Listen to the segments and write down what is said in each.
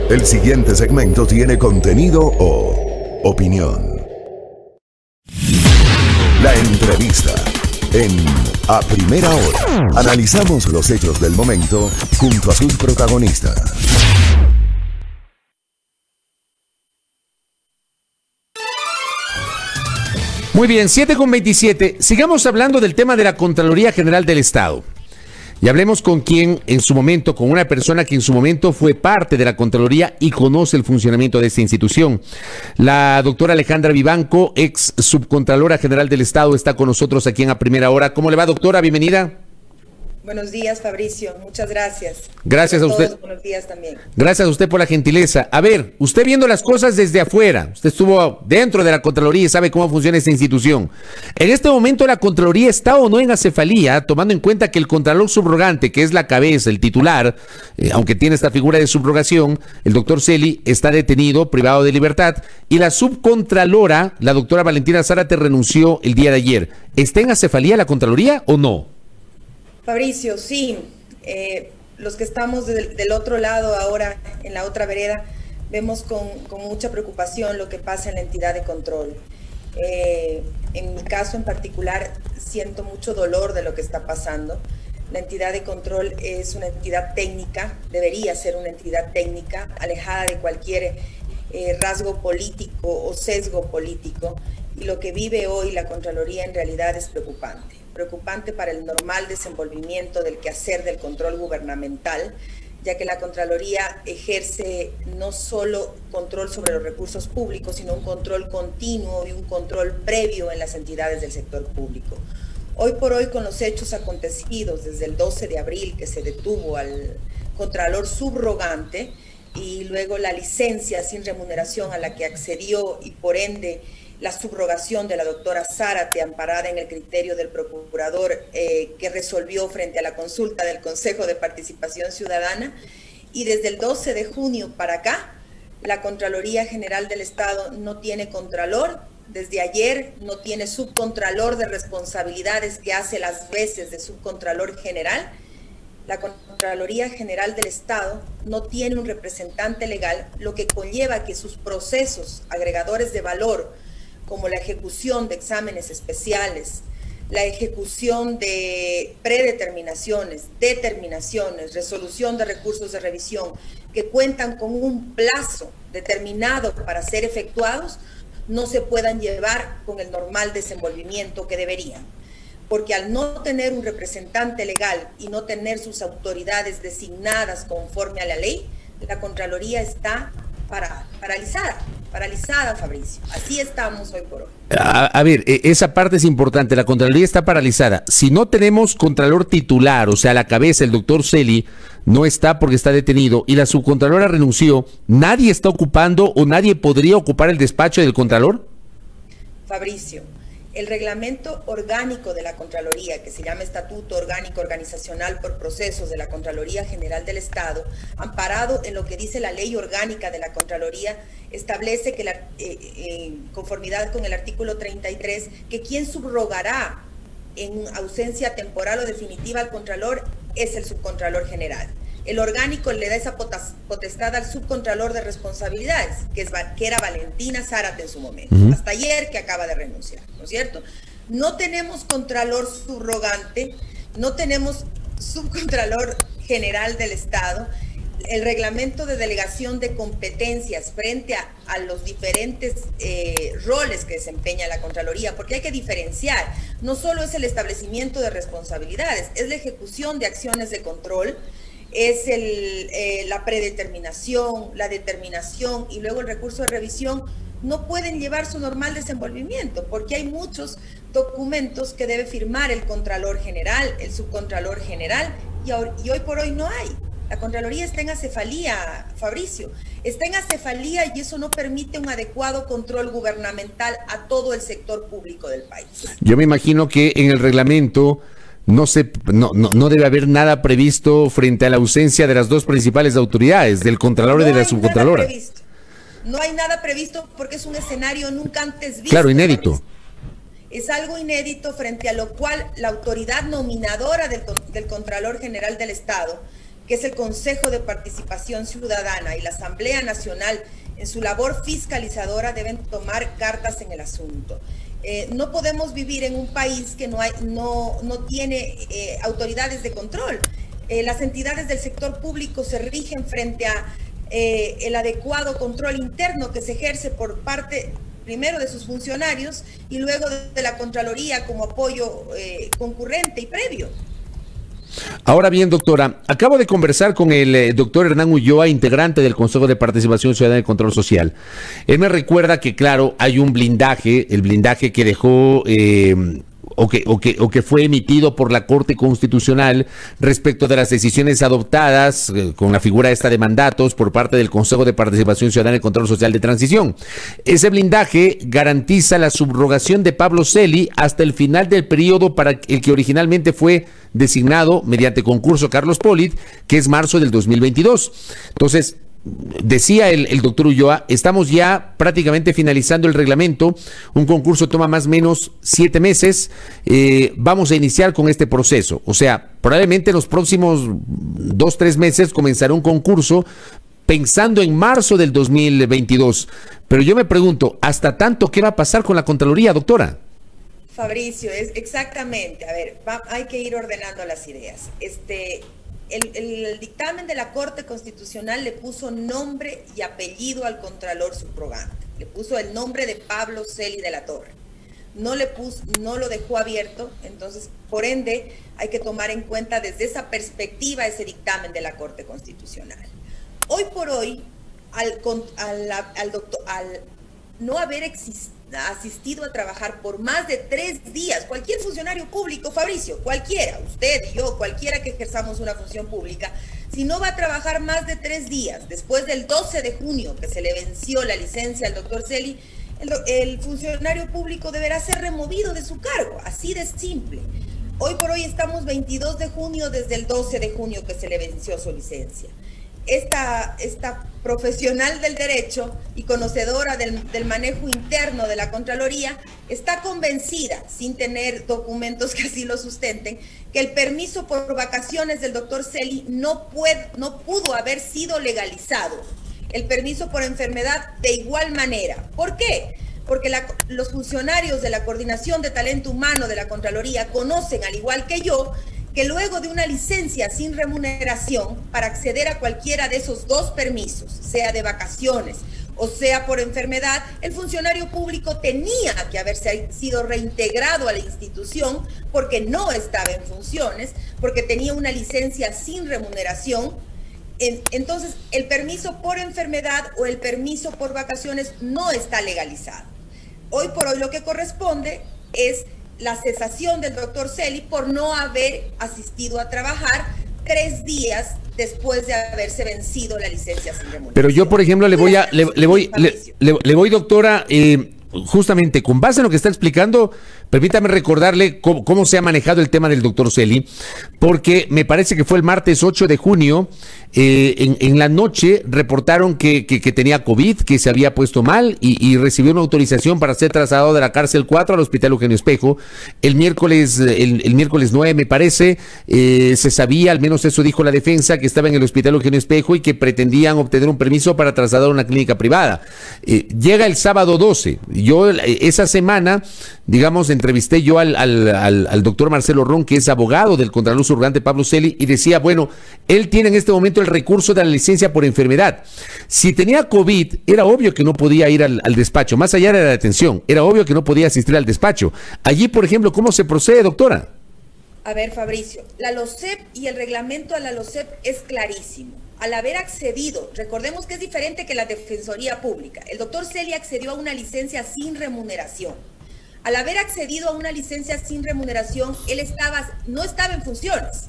El siguiente segmento tiene contenido o opinión. La entrevista en A Primera Hora. Analizamos los hechos del momento junto a sus protagonistas. Muy bien, 7:27. Sigamos hablando del tema de la Contraloría General del Estado. Y hablemos con con una persona que en su momento fue parte de la Contraloría y conoce el funcionamiento de esta institución. La doctora Alejandra Vivanco, ex subcontralora general del Estado, está con nosotros aquí en A Primera Hora. ¿Cómo le va, doctora? Bienvenida. Buenos días, Fabricio. Muchas gracias. Gracias a usted. Buenos días también. Gracias a usted por la gentileza. A ver, usted viendo las cosas desde afuera, usted estuvo dentro de la Contraloría y sabe cómo funciona esta institución. En este momento, ¿la Contraloría está o no en acefalía, tomando en cuenta que el Contralor subrogante, que es la cabeza, el titular, aunque tiene esta figura de subrogación, el doctor Celi, está detenido, privado de libertad, y la subcontralora, la doctora Valentina Zárate, renunció el día de ayer? ¿Está en acefalía la Contraloría o no? Fabricio, sí. Los que estamos del otro lado ahora, en la otra vereda, vemos con mucha preocupación lo que pasa en la entidad de control. En mi caso en particular, siento mucho dolor de lo que está pasando. La entidad de control es una entidad técnica, debería ser una entidad técnica, alejada de cualquier rasgo político o sesgo político. Y lo que vive hoy la Contraloría en realidad es preocupante. Preocupante para el normal desenvolvimiento del quehacer del control gubernamental, ya que la Contraloría ejerce no solo control sobre los recursos públicos, sino un control continuo y un control previo en las entidades del sector público. Hoy por hoy, con los hechos acontecidos desde el 12 de abril, que se detuvo al Contralor subrogante, y luego la licencia sin remuneración a la que accedió y por ende la subrogación de la doctora Zárate, amparada en el criterio del procurador que resolvió frente a la consulta del Consejo de Participación Ciudadana. Y desde el 12 de junio para acá, la Contraloría General del Estado no tiene contralor. Desde ayer no tiene subcontralor de responsabilidades, que hace las veces de subcontralor general. La Contraloría General del Estado no tiene un representante legal, lo que conlleva que sus procesos agregadores de valor, como la ejecución de exámenes especiales, la ejecución de predeterminaciones, determinaciones, resolución de recursos de revisión, que cuentan con un plazo determinado para ser efectuados, no se puedan llevar con el normal desenvolvimiento que deberían. Porque al no tener un representante legal y no tener sus autoridades designadas conforme a la ley, la Contraloría está paralizada, Fabricio. Así estamos hoy por hoy. A ver, esa parte es importante. La Contraloría está paralizada. Si no tenemos contralor titular, o sea, la cabeza, el doctor Celi, no está porque está detenido, y la subcontralora renunció, ¿nadie está ocupando o nadie podría ocupar el despacho del contralor? Fabricio, el reglamento orgánico de la Contraloría, que se llama Estatuto Orgánico Organizacional por Procesos de la Contraloría General del Estado, amparado en lo que dice la Ley Orgánica de la Contraloría, establece que, en conformidad con el artículo 33, que quien subrogará en ausencia temporal o definitiva al Contralor es el Subcontralor General. El orgánico le da esa potestad al subcontralor de responsabilidades, que era Valentina Zárate en su momento, hasta ayer que acaba de renunciar, ¿no es cierto? No tenemos contralor subrogante, no tenemos subcontralor general del Estado. El reglamento de delegación de competencias frente a los diferentes roles que desempeña la Contraloría, porque hay que diferenciar, no solo es el establecimiento de responsabilidades, es la ejecución de acciones de control, es la predeterminación, la determinación y luego el recurso de revisión. No pueden llevar su normal desenvolvimiento porque hay muchos documentos que debe firmar el Contralor General, el Subcontralor General, y hoy por hoy no hay. La Contraloría está en acefalía, Fabricio, está en acefalía, y eso no permite un adecuado control gubernamental a todo el sector público del país. Yo me imagino que en el reglamento no debe haber nada previsto frente a la ausencia de las dos principales autoridades, del Contralor y de la Subcontralora. No hay nada previsto porque es un escenario nunca antes visto. Claro, inédito. Es algo inédito, frente a lo cual la autoridad nominadora del Contralor General del Estado, que es el Consejo de Participación Ciudadana y la Asamblea Nacional, en su labor fiscalizadora deben tomar cartas en el asunto. No podemos vivir en un país que no tiene autoridades de control. Las entidades del sector público se rigen frente a el adecuado control interno que se ejerce por parte primero de sus funcionarios y luego de la Contraloría como apoyo concurrente y previo. Ahora bien, doctora, acabo de conversar con el doctor Hernán Ulloa, integrante del Consejo de Participación Ciudadana y Control Social. Él me recuerda que, claro, hay un blindaje, el blindaje que dejó o que fue emitido por la Corte Constitucional respecto de las decisiones adoptadas con la figura esta de mandatos por parte del Consejo de Participación Ciudadana y Control Social de Transición. Ese blindaje garantiza la subrogación de Pablo Celi hasta el final del periodo para el que originalmente fue designado mediante concurso Carlos Polit, que es marzo del 2022. Entonces, decía el doctor Ulloa, estamos ya prácticamente finalizando el reglamento, un concurso toma más o menos 7 meses, vamos a iniciar con este proceso, o sea, probablemente en los próximos 2-3 meses comenzará un concurso pensando en marzo del 2022, pero yo me pregunto, ¿hasta tanto qué va a pasar con la Contraloría, doctora? Fabricio, es exactamente, a ver, hay que ir ordenando las ideas. El dictamen de la Corte Constitucional le puso nombre y apellido al contralor subrogante. Le puso el nombre de Pablo Celi de la Torre. No lo dejó abierto, entonces, por ende, hay que tomar en cuenta desde esa perspectiva ese dictamen de la Corte Constitucional. Hoy por hoy, al no haber asistido a trabajar por más de 3 días, cualquier funcionario público, Fabricio, cualquiera, usted y yo, cualquiera que ejerzamos una función pública, si no va a trabajar más de 3 días, después del 12 de junio que se le venció la licencia al doctor Celi, el funcionario público deberá ser removido de su cargo, así de simple. Hoy por hoy estamos 22 de junio desde el 12 de junio que se le venció su licencia. Esta profesional del derecho y conocedora del manejo interno de la Contraloría está convencida, sin tener documentos que así lo sustenten, que el permiso por vacaciones del doctor Celi no pudo haber sido legalizado. El permiso por enfermedad de igual manera. ¿Por qué? Porque los funcionarios de la Coordinación de Talento Humano de la Contraloría conocen, al igual que yo, que luego de una licencia sin remuneración para acceder a cualquiera de esos 2 permisos, sea de vacaciones o sea por enfermedad, el funcionario público tenía que haberse sido reintegrado a la institución porque no estaba en funciones, porque tenía una licencia sin remuneración. Entonces, el permiso por enfermedad o el permiso por vacaciones no está legalizado. Hoy por hoy lo que corresponde es la cesación del doctor Celi por no haber asistido a trabajar 3 días después de haberse vencido la licencia sin remuneración. Pero yo, por ejemplo, le voy, doctora, justamente con base en lo que está explicando, permítame recordarle cómo se ha manejado el tema del doctor Celi, porque me parece que fue el martes 8 de junio, en la noche reportaron que tenía COVID, que se había puesto mal y recibió una autorización para ser trasladado de la cárcel 4 al Hospital Eugenio Espejo. El miércoles 9, me parece, se sabía, al menos eso dijo la defensa, que estaba en el Hospital Eugenio Espejo y que pretendían obtener un permiso para trasladar a una clínica privada. Llega el sábado 12. Yo esa semana, digamos, entrevisté yo al doctor Marcelo Ron, que es abogado del contralor subrogante Pablo Celi, y decía, bueno, él tiene en este momento el recurso de la licencia por enfermedad. Si tenía COVID, era obvio que no podía ir al despacho, más allá de la detención, era obvio que no podía asistir al despacho. Allí, por ejemplo, ¿cómo se procede, doctora? A ver, Fabricio, la LOCEP y el reglamento a la LOCEP es clarísimo. Al haber accedido, recordemos que es diferente que la Defensoría Pública. El doctor Celi accedió a una licencia sin remuneración. Al haber accedido a una licencia sin remuneración, él no estaba en funciones.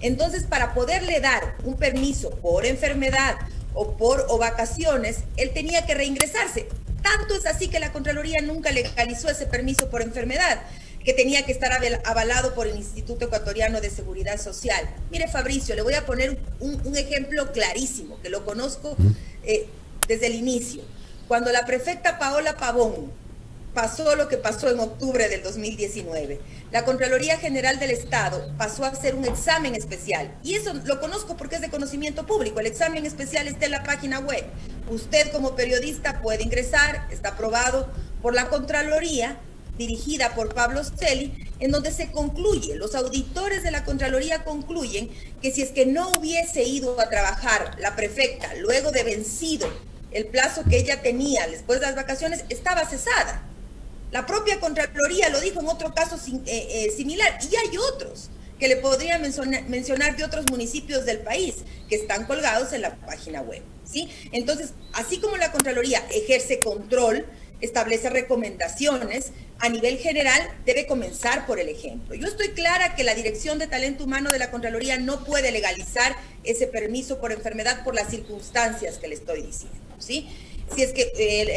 Entonces, para poderle dar un permiso por enfermedad o vacaciones, él tenía que reingresarse. Tanto es así que la Contraloría nunca legalizó ese permiso por enfermedad, que tenía que estar avalado por el Instituto Ecuatoriano de Seguridad Social. Mire, Fabricio, le voy a poner un ejemplo clarísimo, que lo conozco desde el inicio. Cuando la prefecta Paola Pavón pasó lo que pasó en octubre del 2019. La Contraloría General del Estado pasó a hacer un examen especial. Y eso lo conozco porque es de conocimiento público. El examen especial está en la página web. Usted como periodista puede ingresar, está aprobado por la Contraloría, dirigida por Pablo Celi, en donde se concluye, los auditores de la Contraloría concluyen que si es que no hubiese ido a trabajar la prefecta luego de vencido el plazo que ella tenía después de las vacaciones, estaba cesada. La propia Contraloría lo dijo en otro caso similar, y hay otros que le podría mencionar de otros municipios del país que están colgados en la página web, ¿sí? Entonces, así como la Contraloría ejerce control, establece recomendaciones, a nivel general debe comenzar por el ejemplo. Yo estoy clara que la Dirección de Talento Humano de la Contraloría no puede legalizar ese permiso por enfermedad por las circunstancias que le estoy diciendo, ¿sí? Si es que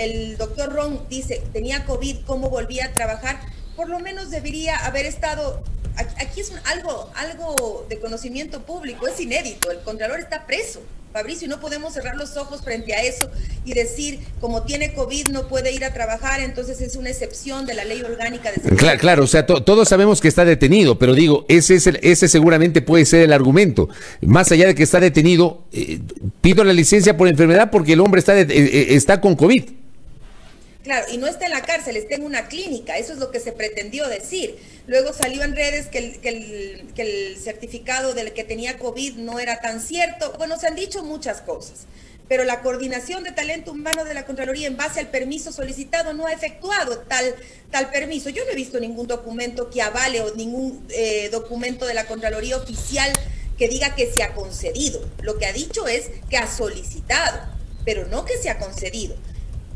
el doctor Ron dice tenía COVID, ¿cómo volvía a trabajar? Por lo menos debería haber estado, aquí es algo de conocimiento público, es inédito, el Contralor está preso, Fabricio, y no podemos cerrar los ojos frente a eso y decir, como tiene COVID no puede ir a trabajar, entonces es una excepción de la ley orgánica de seguridad. Claro, o sea, todos sabemos que está detenido, pero digo, ese seguramente puede ser el argumento. Más allá de que está detenido, pido la licencia por enfermedad porque el hombre está con COVID. Claro, y no está en la cárcel, está en una clínica, eso es lo que se pretendió decir. Luego salió en redes que el certificado del que tenía COVID no era tan cierto. Bueno, se han dicho muchas cosas, pero la Coordinación de Talento Humano de la Contraloría, en base al permiso solicitado, no ha efectuado tal permiso. Yo no he visto ningún documento que avale o ningún documento de la Contraloría oficial que diga que se ha concedido. Lo que ha dicho es que ha solicitado, pero no que se ha concedido.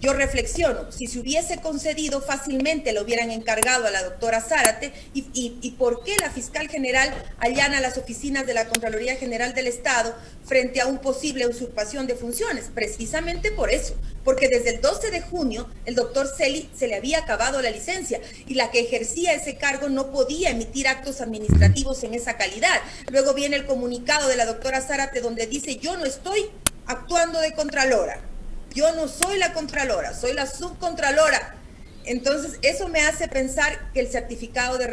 Yo reflexiono, si se hubiese concedido fácilmente lo hubieran encargado a la doctora Zárate y ¿por qué la fiscal general allana las oficinas de la Contraloría General del Estado frente a un posible usurpación de funciones? Precisamente por eso, porque desde el 12 de junio el doctor Celi se le había acabado la licencia y la que ejercía ese cargo no podía emitir actos administrativos en esa calidad. Luego viene el comunicado de la doctora Zárate donde dice yo no estoy actuando de contralora. Yo no soy la contralora, soy la subcontralora. Entonces, eso me hace pensar que el certificado de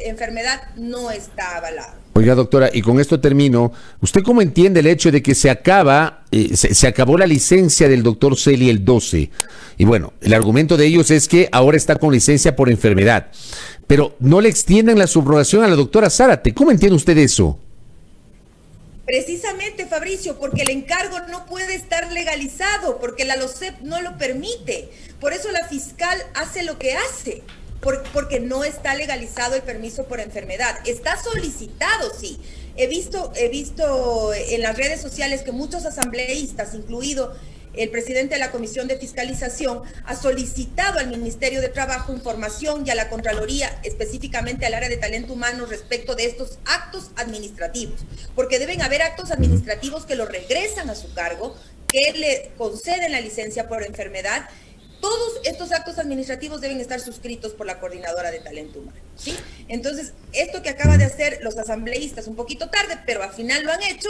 enfermedad no está avalado. Oiga, doctora, y con esto termino. ¿Usted cómo entiende el hecho de que se acabó la licencia del doctor Celi el 12? Y bueno, el argumento de ellos es que ahora está con licencia por enfermedad. Pero no le extienden la subrogación a la doctora Zárate. ¿Cómo entiende usted eso? Precisamente, Fabricio, porque el encargo no puede estar legalizado, porque la LOCEP no lo permite. Por eso la fiscal hace lo que hace, porque no está legalizado el permiso por enfermedad. Está solicitado, sí. He visto en las redes sociales que muchos asambleístas, incluido el presidente de la Comisión de Fiscalización, ha solicitado al Ministerio de Trabajo información y a la Contraloría, específicamente al área de talento humano, respecto de estos actos administrativos, porque deben haber actos administrativos que lo regresan a su cargo, que le conceden la licencia por enfermedad. Todos estos actos administrativos deben estar suscritos por la Coordinadora de Talento Humano, ¿sí? Entonces, esto que acaba de hacer los asambleístas, un poquito tarde, pero al final lo han hecho,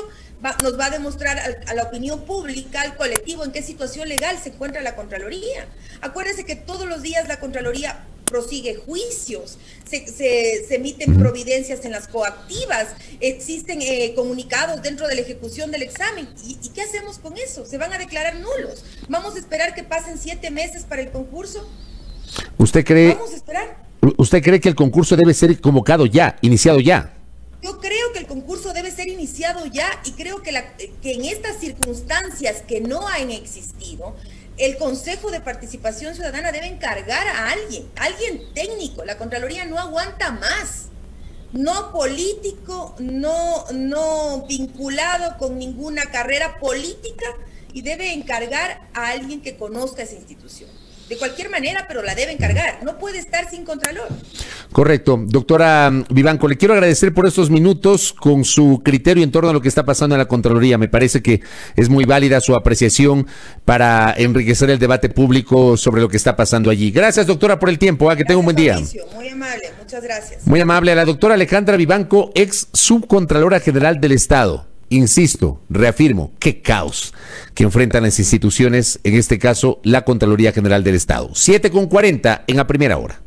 nos va a demostrar a la opinión pública, al colectivo, en qué situación legal se encuentra la Contraloría. Acuérdense que todos los días la Contraloría prosigue juicios, se emiten providencias en las coactivas, existen comunicados dentro de la ejecución del examen. ¿Y qué hacemos con eso? ¿Se van a declarar nulos? ¿Vamos a esperar que pasen 7 meses para el concurso? ¿Usted cree? ¿Vamos a esperar? ¿Usted cree que el concurso debe ser convocado ya, iniciado ya? Yo creo que el concurso debe ser iniciado ya y creo que en estas circunstancias que no han existido, el Consejo de Participación Ciudadana debe encargar a alguien técnico. La Contraloría no aguanta más. No político, no vinculado con ninguna carrera política, y debe encargar a alguien que conozca esa institución. De cualquier manera, pero la debe encargar. No puede estar sin contralor. Correcto. Doctora Vivanco, le quiero agradecer por estos minutos con su criterio en torno a lo que está pasando en la Contraloría. Me parece que es muy válida su apreciación para enriquecer el debate público sobre lo que está pasando allí. Gracias, doctora, por el tiempo. Que tenga un buen día. Muy amable. Muchas gracias. Muy amable. A la doctora Alejandra Vivanco, ex subcontralora general del Estado. insisto, reafirmo, qué caos que enfrentan las instituciones, en este caso la Contraloría General del Estado. 7:40 en A Primera Hora.